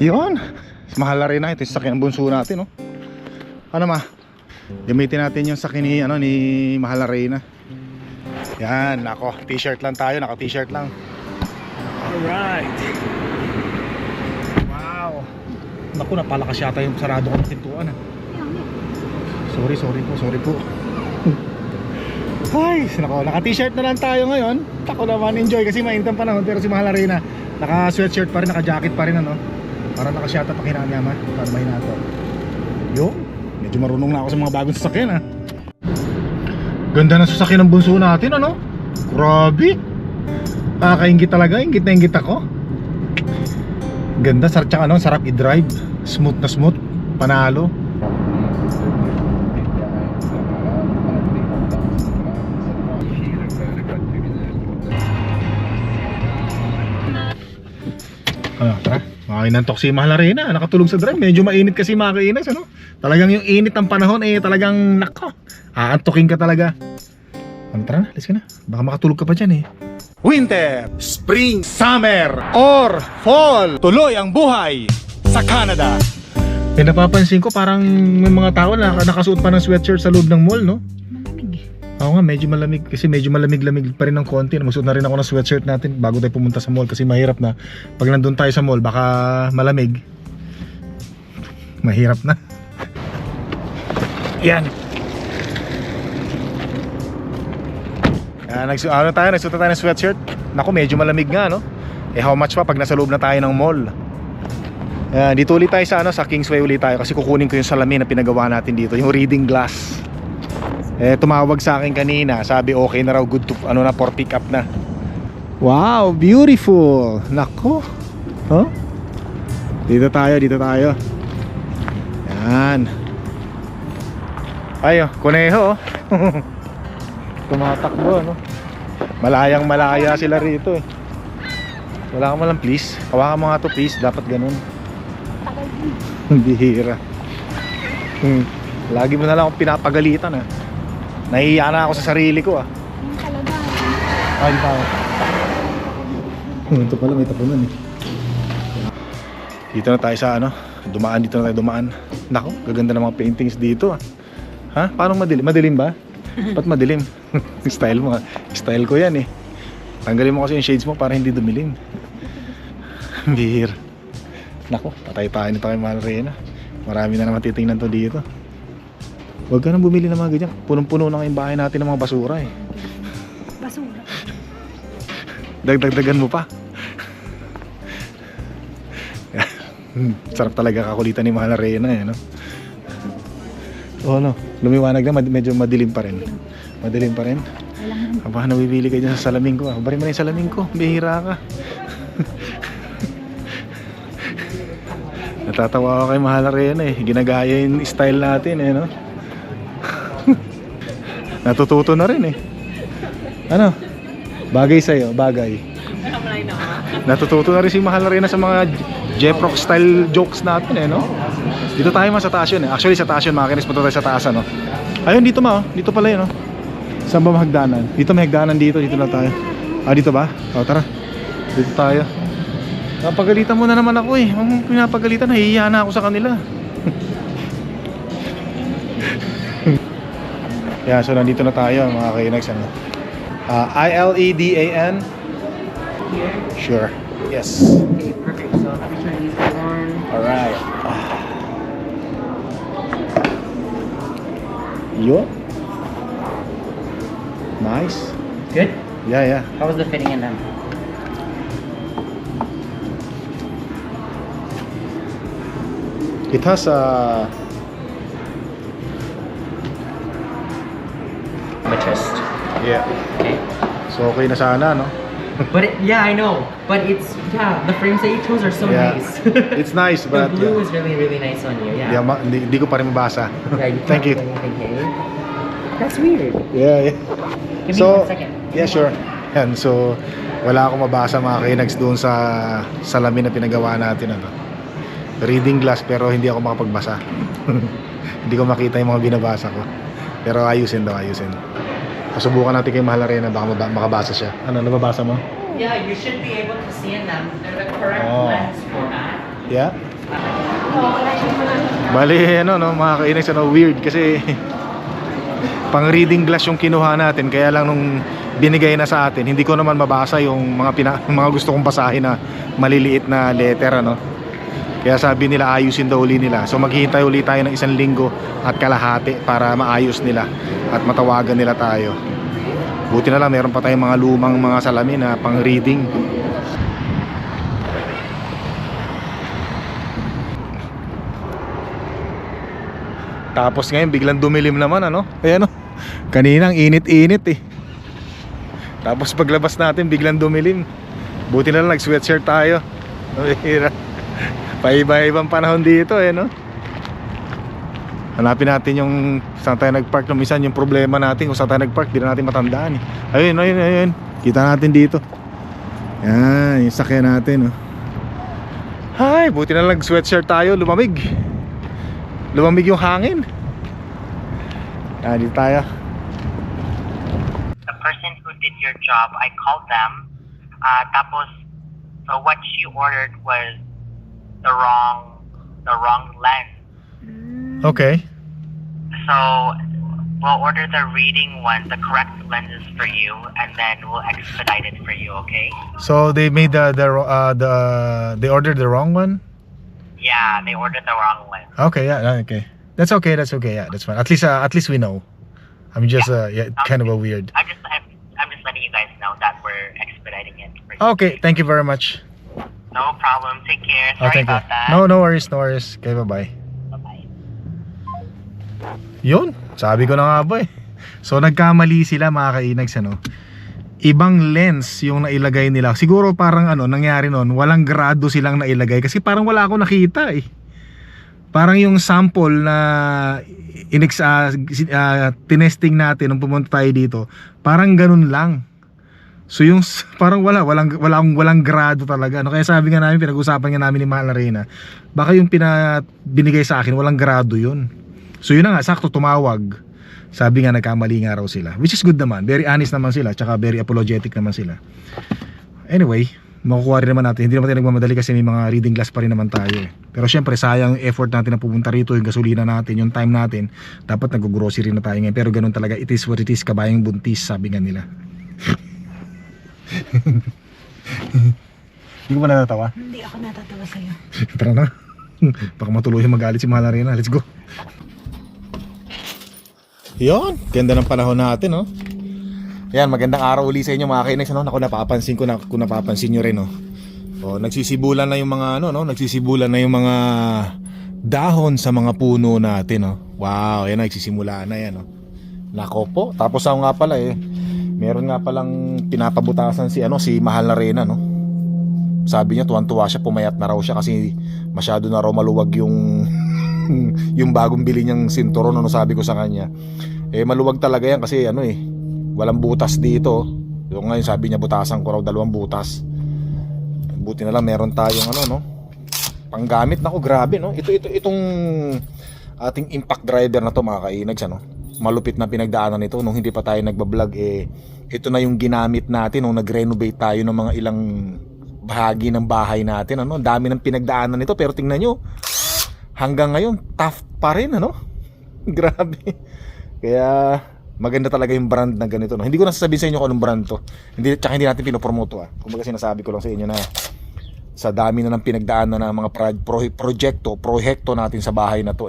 Yun. Mahal na rin na ito yung sakyan ng bunso natin, no? Ano ma? Gamitin natin yung sakin ni, ni Mahal na Reyna. Yan, nako, t-shirt lang tayo, naka t-shirt lang. Alright. Wow. Naku, napalakas yata yung sarado ko ng pintuan. Sorry po. Ay, nako, naka t-shirt na lang tayo ngayon. Ako naman enjoy kasi mainit ang panahon. Pero si Mahal na Reyna, naka sweatshirt pa rin, naka jacket pa rin, ano. Para nakasyata pa kinanyama. Para mahinato. Yo, medyo marunong na ako sa mga bagong sasakyan, ha. Ganda ng sasakyan ng bunso natin, ano? Grabe. Nakakaingit talaga, ingit na ingit ako. Ganda, sarap i-drive. Smooth na smooth, panalo. Tara, makainantok si Mahal na Reyna. Nakatulog sa drive, medyo mainit kasi makainas, ano? Talagang yung init ng panahon, talagang nako, aantokin ka talaga. Tara na, alis ka na. Baka makatulog ka pa dyan, Winter, Spring, Summer, or Fall. Tuloy ang buhay sa Canada. Napapansin ko parang may mga tao na nakasuot pa ng sweatshirt sa loob ng mall, no? Malamig. Oo nga, medyo malamig. Kasi medyo malamig-lamig pa rin ng konti. Magsuot na rin ako ng sweatshirt natin bago tayo pumunta sa mall. Kasi mahirap na pag nandun tayo sa mall, baka malamig. Mahirap na. Yan. Nagsuot tayo ng sweatshirt. Naku, medyo malamig nga, no? How much pa pag nasa loob na tayo ng mall. Dito ulit tayo sa Kingsway ulit tayo. Kasi kukunin ko yung salamin na pinagawa natin dito, yung reading glass. Tumawag sa akin kanina. Sabi okay na raw, good to, for pick up na. Wow, beautiful. Naku, huh? Dito tayo. Yan. Ayo, kuneho. Tumatakbo, no? Malayang malaya sila rito, Wala ka malang please. Hawakan mo nga to please. Dapat ganun. Bihira. Lagi mo na lang akong pinapagalitan, Nahihiya na ako sa sarili ko, Talaga. Ay, pa. Ito pala, may tapunan, Dito na tayo sa dito na tayo dumaan. Nako, gaganda ng mga paintings dito, Ha? Paano madilim? Madilim ba? Ba't madilim? Style mo, Style ko yan, Tanggalin mo kasi yung shades mo para hindi dumilim. Bihir. Nako, patay tayo nito kay Mahal na Reyna. Marami na naman titingnan to dito. Huwag ka nang bumili ng mga ganyan. Punong-puno na yung bahay natin ng mga basura, Basura. Dagdagan mo pa. Sarap talaga kakulitan ni Mahal na Reyna, lumiwanag na, medyo madilim pa rin. Madilim pa rin. Aba, nawibili ka dyan sa salamin ko, Bari mo na yung salamin ko, bihira ka. Natatawa ako kay Mahal na Reyna, Ginagaya yung style natin, no? Natututo na rin, Ano? Bagay sa'yo, bagay. Natututo na rin si Mahal na Reyna sa mga Jeprox style jokes natin, no? Dito tayo sa taas yun, Actually sa taas yun, makinis pa tayo sa taas, Ayun, dito dito pala yun, Saan ba mahagdanan? Dito may hagdanan dito na tayo. Dito ba? Tara. Dito tayo. Napagalitan mo na naman ako, Ang pinapagalitan, nahihiya na ako sa kanila. So nandito na tayo, mga kainags, ILEDAN. Sure. Yes. Okay, perfect. So let me turn these on. Alright. Yo. Nice. Good? Yeah. How was the fitting in them? It has a chest. Yeah. Okay. So okay na sana, no? But I know. But the frames that you chose are so nice. It's nice, but the blue is really, really nice on you. Yeah. Hindi ko pa rin mabasa. Thank you. That's weird. Yeah. Give me 1 second. Yeah, sure. Yan, so wala akong mabasa, mga kainags, doon sa salamin na pinagawa natin, reading glass, pero hindi ako makapagbasa. Hindi ko makita yung mga binabasa ko. Pero ayusin. Pasubukan natin kay Mahal na Reyna, baka makabasa siya. Ano, nababasa mo? Yeah, you should be able to see in them. They're the correct lens format. Yeah. Bali, ano, no, mga kainis, ano, weird kasi pang reading glass yung kinuha natin, kaya lang nung binigay na sa atin, hindi ko naman mabasa yung mga gusto kong basahin na maliliit na letter, ano. Kaya sabi nila ayusin daw uli nila. So maghihintay uli tayo ng 1 linggo at kalahati para maayos nila at matawagan nila tayo. Buti na lang meron pa tayong mga lumang mga salamin na pang reading. Tapos ngayon biglang dumilim naman, ano. Ayan, oh. Kanina ang init-init eh. Tapos paglabas natin biglang dumilim. Buti na lang nag-sweatshirt tayo. Paiba-ibang panahon dito eh, no? Hanapin natin yung saan tayo nagpark. No, minsan yung problema natin kung saan tayo nagpark, di na natin matandaan eh. Ayun. Kita natin dito. Yan, yung sakyan natin, oh. Ay, buti na lang sweatshirt tayo, lumamig. Lumamig yung hangin. Dito tayo. The person who did your job, I called them. Tapos, so what she ordered was the wrong lens. Okay. So we'll order the reading one, the correct lenses for you, and then we'll expedite it for you. Okay? So they made they ordered the wrong one? Yeah, they ordered the wrong lens. Okay, yeah, okay. That's okay. Yeah, that's fine. At least we know. I'm just kind of a weird. I'm just letting you guys know that we're expediting it for you. Okay, thank you very much. No problem. Take care. Oh, Sorry thank you. about that. No worries. Okay, bye-bye. Bye-bye. Yun, sabi ko na nga ba eh. So nagkamali sila, mga kainags, ano. Ibang lens yung nailagay nila. Siguro parang ano, nangyari noon, walang grado silang nailagay kasi parang wala akong nakita eh. Parang yung sample na tinesting natin nung pumunta tayo dito, parang ganun lang. So yung parang walang grado talaga, no? Kaya sabi nga namin, pinag-usapan nga namin ni Mahal na Reyna, baka yung binigay sa akin walang grado yun. So yun na nga, sakto tumawag. Sabi nga nagkamali nga raw sila, which is good naman, very honest naman sila, tsaka very apologetic naman sila. Anyway, makukuha rin naman natin, hindi naman tayo nagmamadali kasi may mga reading class pa rin naman tayo eh. Pero syempre sayang yung effort natin na pupunta rito, yung gasolina natin, yung time natin, dapat nag-grocery na tayo ngayon. Pero ganun talaga, it is what it is, kabayang buntis, sabi nga nila. Hindi ko ba natatawa? Hindi ako natatawa sa'yo. Tara na. Baka matuluyan magalit si Mahal na Reyna. Let's go. Yun, ganda ng panahon natin, no? Yan, magandang araw uli sa inyo mga kainex, no? Naku, napapansin ko na, kung napapansin nyo rin, no? O, nagsisibulan na yung mga, ano, no? Nagsisibulan na yung mga dahon sa mga puno natin, no? Wow, yan, nagsisimula na yan, no? Nako po, tapos ako nga pala eh, meron nga palang pinapabutasan si Mahal na Reyna, no? Sabi niya tuwan-tuwa siya, pumayat na raw siya kasi masyado na raw maluwag yung yung bagong bili niyang sinturon, ano. Sabi ko sa kanya, eh maluwag talaga yan kasi walang butas dito. Yung ngayon sabi niya butasan ko raw 2 butas. Buti na lang meron tayong panggamit. Nako, grabe, no? Itong ating impact driver na to, mga kainags, malupit na pinagdaanan nito nung hindi pa tayo nagbablog. Ito na yung ginamit natin nung nag-renovate tayo ng mga ilang bahagi ng bahay natin, Ang dami ng pinagdaanan nito, pero tingnan nyo, hanggang ngayon tough pa rin, Grabe. Kaya maganda talaga yung brand na ganito, Hindi ko na sasabihin sa inyo kung anong brand to. Tsaka hindi natin pinopromote, Kumbaga sinasabi ko lang sa inyo na sa dami na ng pinagdaanan ng mga proyekto natin sa bahay na to,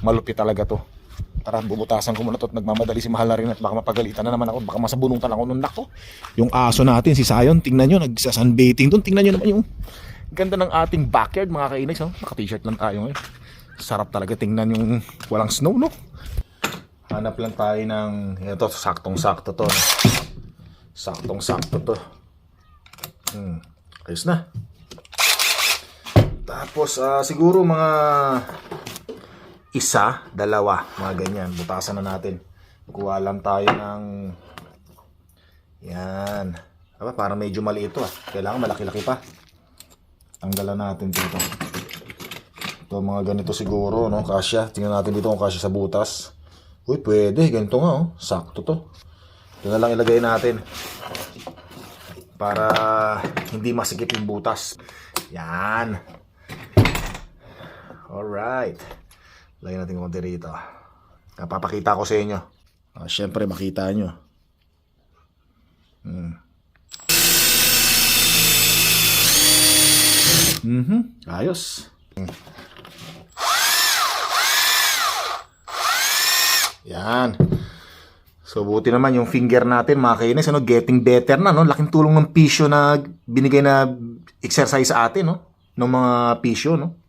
malupit talaga to. Tara, bubutasan ko muna to at nagmamadali si Mahal na Reyna at baka mapagalitan na naman ako, baka masabunungan ako nung nako. Yung aso natin, si Sayon, tingnan nyo, nagsasunbathing doon. Tingnan nyo naman yung ganda ng ating backyard, mga kainags, Naka-t-shirt lang tayo ngayon. Sarap talaga tingnan yung walang snow, no? Hanap lang tayo ng ito, saktong-sakto to, Saktong-sakto to. Ayos na. Tapos siguro mga 1, 2, mga ganyan. Butasan na natin. Kuha lang tayo ng yan. Parang medyo maliit ito, Kailangan malaki-laki pa. Tanggalan natin dito. Ito mga ganito siguro, kasya. Tingnan natin dito kung kasya sa butas. Uy, pwede. Ganito nga, Sakto to. Ito na lang ilagay natin para hindi masikip yung butas. Yan. Alright. Lagyan natin konti rito. Napapakita ko sa inyo. Siyempre, makita nyo. Ayos. Yan. So, buti naman yung finger natin, mga kainis, ano, getting better na, no? Laking tulong ng pisyo na binigay na exercise sa atin, no? Ng mga pisyo, no?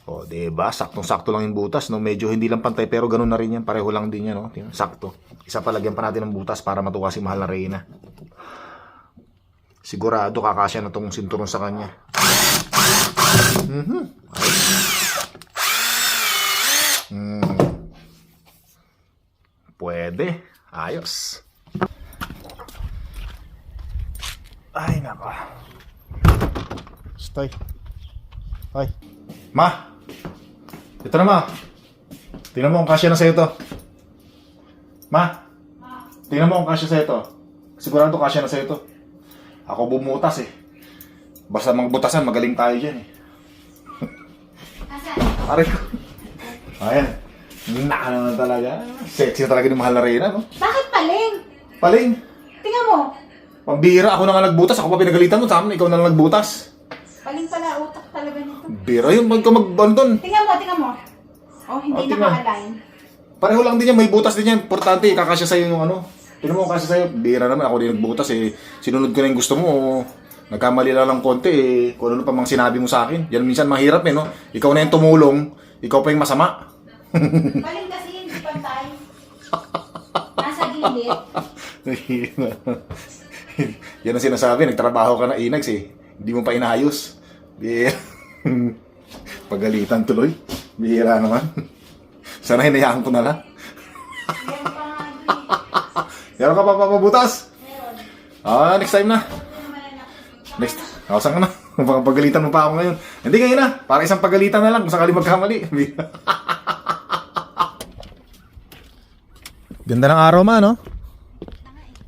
O, diba? Saktong-sakto lang yung butas, no? Medyo hindi lang pantay, pero ganun na rin yan. Pareho lang din yan, no? Sakto. Isa pa, lagyan pa natin ng butas para matuwa si mahal na Reyna. Sigurado kakasya na tong sinturon sa kanya. Pwede. Ayos. Ay, nako. Stay. Ay. Ma! Ito na, ma. Tingnan mo kung kasya na sa'yo to. Ma! Tingnan mo kung kasya sa'yo to. Sigurado kasya na sa'yo to. Ako bumutas eh. Basta magbutasan, magaling tayo dyan eh. Aray ko. Ayan. Naka naman talaga. Sexy na talaga ni mahal na Reyna, no? Bakit paling? Paling. Tingnan mo. Pambira, ako na nga nagbutas. Ako pa pinagalitan mo. Tama na, ikaw na lang nagbutas. Paling pala utak talaga nito. Bira yung magkamagbandon. Tingnan mo. Oh, hindi tingnan. naka-align. Pareho lang din yan. May butas din yan. Importante, kakasya sa'yo yung ano. Tingnan mo, kakasya sa'yo. Bira naman. Ako din nagbutas eh. Sinunod ko na yung gusto mo. Nagkamali lang ng konti eh. Kung ano pa mang sinabi mo sa akin. Yan minsan mahirap eh, no? Ikaw na yung tumulong. Ikaw pa yung masama. Paling kasi hindi pantay. Nasa gilid. Yan ang sinasabi, nagtrabaho ka na Inags eh. Hindi mo pa inayos. Bihira. Pagalitan tuloy. Bihira naman. Sana hinayaan ko na lang. Meron ka pa papabutas? Next time na. Next. Saan ka na? Pagalitan mo pa ako ngayon. Hindi ngayon na. Para isang pagalitan na lang kung sakali magkamali. Ganda ng araw ma, no?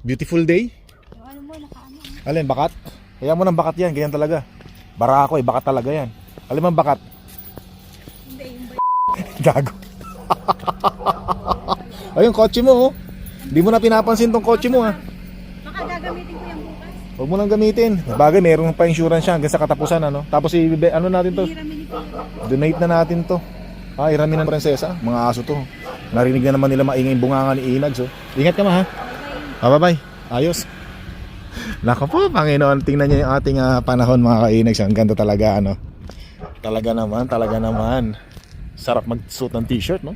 Beautiful day. Ano mo, nakaano. Alin, bakat? Kaya mo ng bakat yan, ganyan talaga. Bara ako eh, bakat talaga yan. Alin mo ang bakat? Hindi, yung Gago. Ayun, kotse mo oh. Hindi mo na pinapansin tong kotse mo ha. Baka gagamitin ko yung bukas. Huwag mo nang gamitin. Bagay, meron pa insurance siya hanggang sa katapusan ano. Tapos ano natin to? Hiramin ko. Donate na natin to. Iramin ng prinsesa. Mga aso to. Narinig na naman nila maingay yung bunganga ni Inags oh. Ingat ka ma ha. Bye-bye. Ayos. Nako po, Panginoon, tingnan niyo yung ating panahon mga ka-Inags. Ang ganda talaga ano. Talaga naman. Sarap mag-suit ng t-shirt no.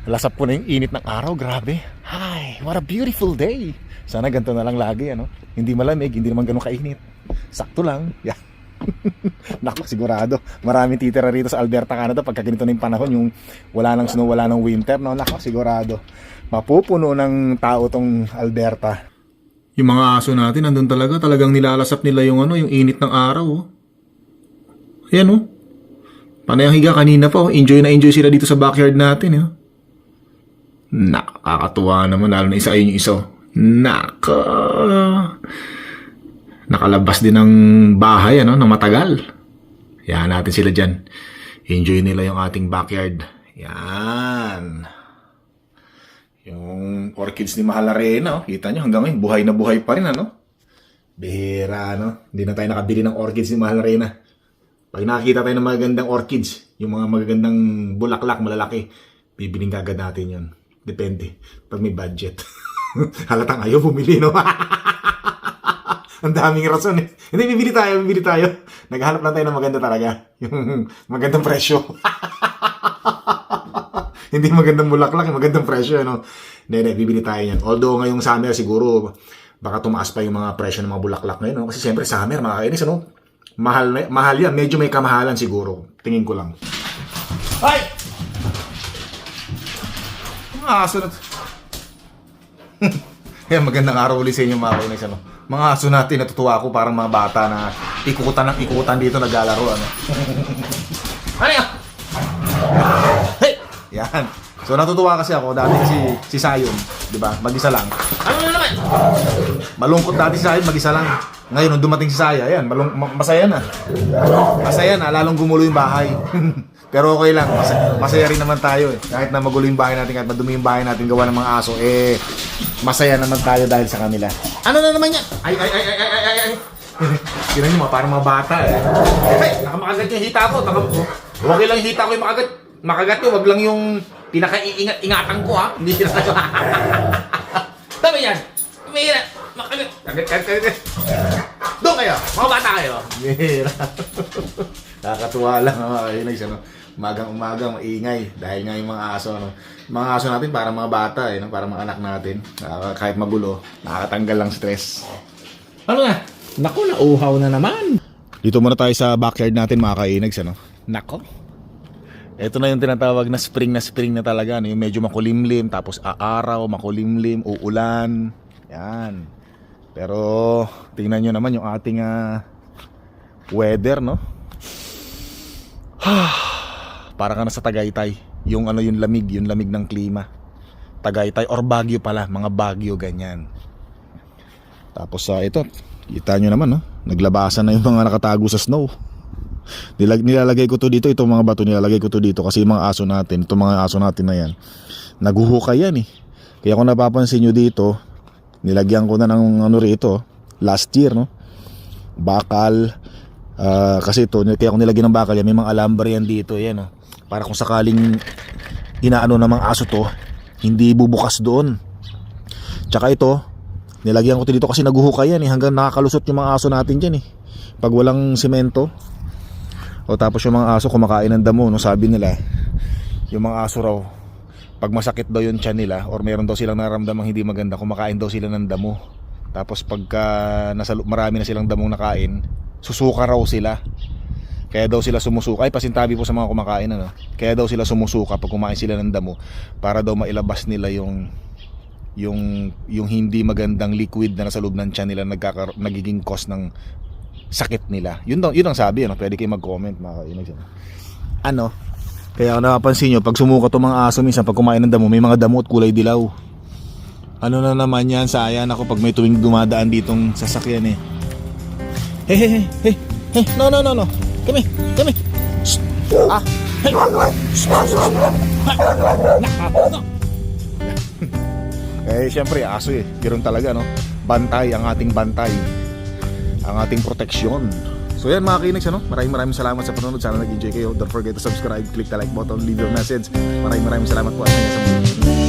Lasap po na yung init ng araw, grabe. Hi, what a beautiful day. Sana ganito na lang lagi ano. Hindi malamig, hindi naman ganun kainit. Sakto lang. Yeah. Naku, sigurado. Maraming titira rito sa Alberta, Canada pagka ganito na yung panahon, yung wala nang snow, wala nang winter, no? Naku, sigurado. Mapupuno ng tao tong Alberta. Yung mga aso natin, nandun talagang nilalasap nila yung yung init ng araw, oh. Ayan, oh. Panay ang higa kanina pa, oh. Enjoy na enjoy sila dito sa backyard natin, eh. Nakakatuwa naman, lalo na isa ayun yung isa. Nakalabas din ng bahay ng matagal. Yan natin sila dyan. Enjoy nila yung ating backyard. Yan. Yung orchids ni Mahal na Reyna, oh. Kita nyo hanggang ngayon, buhay na buhay pa rin, ano? Bihira, no? Hindi na tayo nakabili ng orchids ni Mahal na Reyna. Pag nakakita tayo ng magagandang orchids, yung mga magagandang bulaklak, malalaki, bibiling kagad natin yun. Depende. Pag may budget. Halatang ayaw bumili, no? Ang daming rason eh. Hindi, bibili tayo. Naghahanap lang tayo ng maganda talaga. Yung magandang presyo. Hindi magandang bulaklak, magandang presyo, no? Hindi, bibili tayo yan. Although ngayong summer siguro, baka tumaas pa yung mga presyo ng mga bulaklak ngayon, no? Kasi siyempre summer, mga kainis, ano? Mahal yan. Medyo may kamahalan siguro. Tingin ko lang. Ay! Mga aso na yan, magandang araw ulit sa inyo mga kainis, ano? Mga aso natin, natutuwa ako parang mga bata na ikutan dito naglalaro, ano? Ano yan? Hey! Yan. So natutuwa kasi ako, dati kasi si Sayon, di ba? Mag-isa lang. Ano na naman? Malungkot dati si Sayon, mag-isa lang. Ngayon, nung dumating si Saya, yan, masaya na. Masaya na, lalong gumulo yung bahay. Pero okay lang, masaya rin naman tayo eh. Kahit na magulo yung bahay natin, kahit madumi yung bahay natin gawa ng mga aso, eh, masaya naman tayo dahil sa kanila. Ano na naman yan? Ay. Tingnan nyo, parang mga bata eh. Hey, nakamakagat yung hita ko. Okay lang yung hita ko yung makagat yun. Wag lang yung pinaka-iingat-ingatan ko ha. Hindi sila tayo. Tama yan. Mahirap. Kagat. Doon kayo. Mga bata kayo. Mahirap. Nakakatuwa lang. Ayun ay ano. Umagang maingay. Dahil nga yung mga aso. Ano. Mga aso natin parang mga bata. Eh, no? Parang mga anak natin. Kahit magulo. Nakakatanggal lang stress. Ano nga? Naku, nauhaw na naman. Dito muna tayo sa backyard natin mga kainags. Ano? Nako. Ito na yung tinatawag na spring na talaga. Ano? Yung medyo makulimlim. Tapos aaraw, makulimlim, uulan. Yan. Pero tingnan nyo naman yung ating weather, no? Para ka na sa Tagaytay. Yung lamig ng klima. Tagaytay or Baguio pala, mga Baguio ganyan. Tapos ito, kita nyo naman, no? Naglabasan na yung mga nakatago sa snow. Nilalagay ko to dito, itong mga bato nilalagay ko to dito kasi yung mga aso natin, itong mga aso natin na yan, naguhukay yan eh. Kaya kung napapansin nyo dito, nilagyan ko na ng rito last year, no? Bakal, kasi ito, kaya kung nilagyan ng bakal yan, may mga alambre yan dito, yan, no? Para kung sakaling inaano ng mga aso to, hindi bubukas doon. Tsaka ito, nilagyan ko dito kasi naguhukay yan eh, hanggang nakakalusot yung mga aso natin dyan eh. Pag walang semento. O tapos yung mga aso kumakain ng damo, no? Sabi nila, yung mga aso raw, pag masakit daw yung tiyan nila or meron daw silang nararamdamang hindi maganda, kumakain daw sila ng damo. Tapos pagka marami na silang damong nakain, susuka raw sila. Kaya daw sila sumusuka. Ay, pasintabi po sa mga kumakain, ano? Kaya daw sila sumusuka pag kumain sila ng damo para daw mailabas nila yung hindi magandang liquid na nasa loob ng tiyan nila, nagiging cause ng sakit nila. Yun ang sabi, ano? Pwede kayo mag-comment, mga kainig. Ano? Kaya napapansin nyo, pag sumuka to mga aso minsan, pag kumain ng damo, may mga damo at kulay dilaw. Ano na naman yan, sayang ako pag may tuwing dumadaan ditong sasakyan eh. Hey, no. Kami. Shh. Hey. Shh. No. Eh, syempre, aso eh. Ganoon talaga, no? Bantay, ang ating bantay. Ang ating proteksyon. So yan mga kinags, ano? Maraming salamat sa panonood. Sana nag-enjoy kayo. Don't forget to subscribe, click the like button, leave your message. Maraming salamat po. At hanggang sa muli.